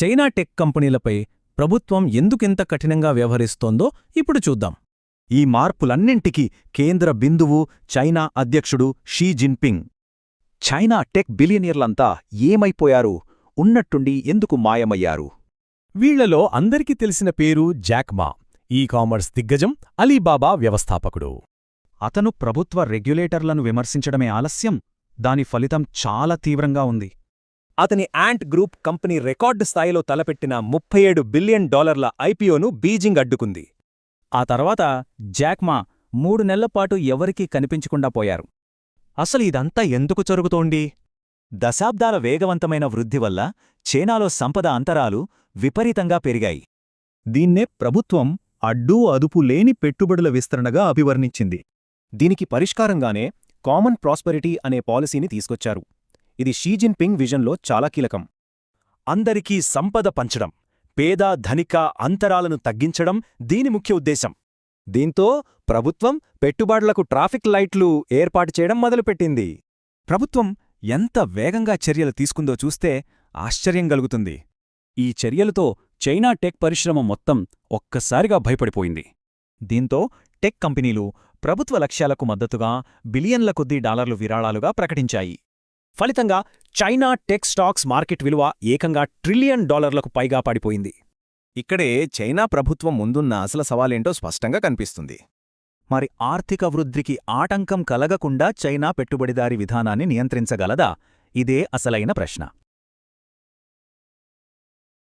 China tech కంపెనీలపై ప్రభుత్వం ఎందుకింత కఠినంగా వ్యవహరిస్తోందో ఇప్పుడు చూద్దాం. ఈ మార్పులన్నింటికీ కేంద్ర బిందువు చైనా అధ్యక్షుడు షీ జిన్పింగ్. చైనా టెక్ బిలియనీర్లంతా ఏమైపోయారు? ఉన్నట్టుండి ఎందుకు మాయమయ్యారు? వీళ్లలో అందరికీ తెలిసిన పేరు జాక్ మా, ఈ-కామర్స్ దిగ్గజం అలీబాబా వ్యవస్థాపకుడు. అతను ప్రభుత్వ రెగ్యులేటర్లను విమర్శించడమే ఆలస్యం, దాని ఫలితం చాలా తీవ్రంగా ఉంది. అతని యాంట్ గ్రూప్ కంపెనీ రికార్డు స్థాయిలో తలపెట్టిన $37 బిలియన్ ఐపీఓను బీజింగ్ అడ్డుకుంది. ఆ తర్వాత జాక్ మా 3 నెలలపాటు ఎవరికీ కనిపించకుండా పోయారు. అసలు ఇదంతా ఎందుకు జరుగుతోంది? దశాబ్దాల వేగవంతమైన వృద్ధి వల్ల చైనాలో సంపద అంతరాలు విపరీతంగా పెరిగాయి. దీన్నే ప్రభుత్వం అడ్డూ అదుపు లేని పెట్టుబడుల విస్తరణగా అభివర్ణించింది. దీనికి పరిష్కారంగానే కామన్ ప్రాస్పెరిటీ అనే పాలసీని తీసుకొచ్చారు. ఇది షీ జిన్పింగ్ విజన్లో చాలా కీలకం. అందరికీ సంపద పంచడం, పేద ధనిక అంతరాలను తగ్గించడం దీని ముఖ్య ఉద్దేశం. దీంతో ప్రభుత్వం పెట్టుబడులకు ట్రాఫిక్ లైట్లు ఏర్పాటు చేయడం మొదలుపెట్టింది. ప్రభుత్వం ఎంత వేగంగా చర్యలు తీసుకుందో చూస్తే ఆశ్చర్యం కలుగుతుంది. ఈ చర్యలతో చైనా టెక్ పరిశ్రమ మొత్తం ఒక్కసారిగా భయపడిపోయింది. దీంతో టెక్ కంపెనీలు ప్రభుత్వ లక్ష్యాలకు మద్దతుగా బిలియన్ల కొద్దీ డాలర్లు విరాళాలుగా ప్రకటించాయి. ఫలితంగా చైనా టెక్ స్టాక్స్ మార్కెట్ విలువ ఏకంగా $1 ట్రిలియన్ పైగా పడిపోయింది. ఇక్కడే చైనా ప్రభుత్వం ముందున్న అసలు సవాలేంటో స్పష్టంగా కనిపిస్తుంది. మరి ఆర్థిక వృద్ధికి ఆటంకం కలగకుండా చైనా పెట్టుబడిదారీ విధానాన్ని నియంత్రించగలదా? ఇదే అసలైన ప్రశ్న.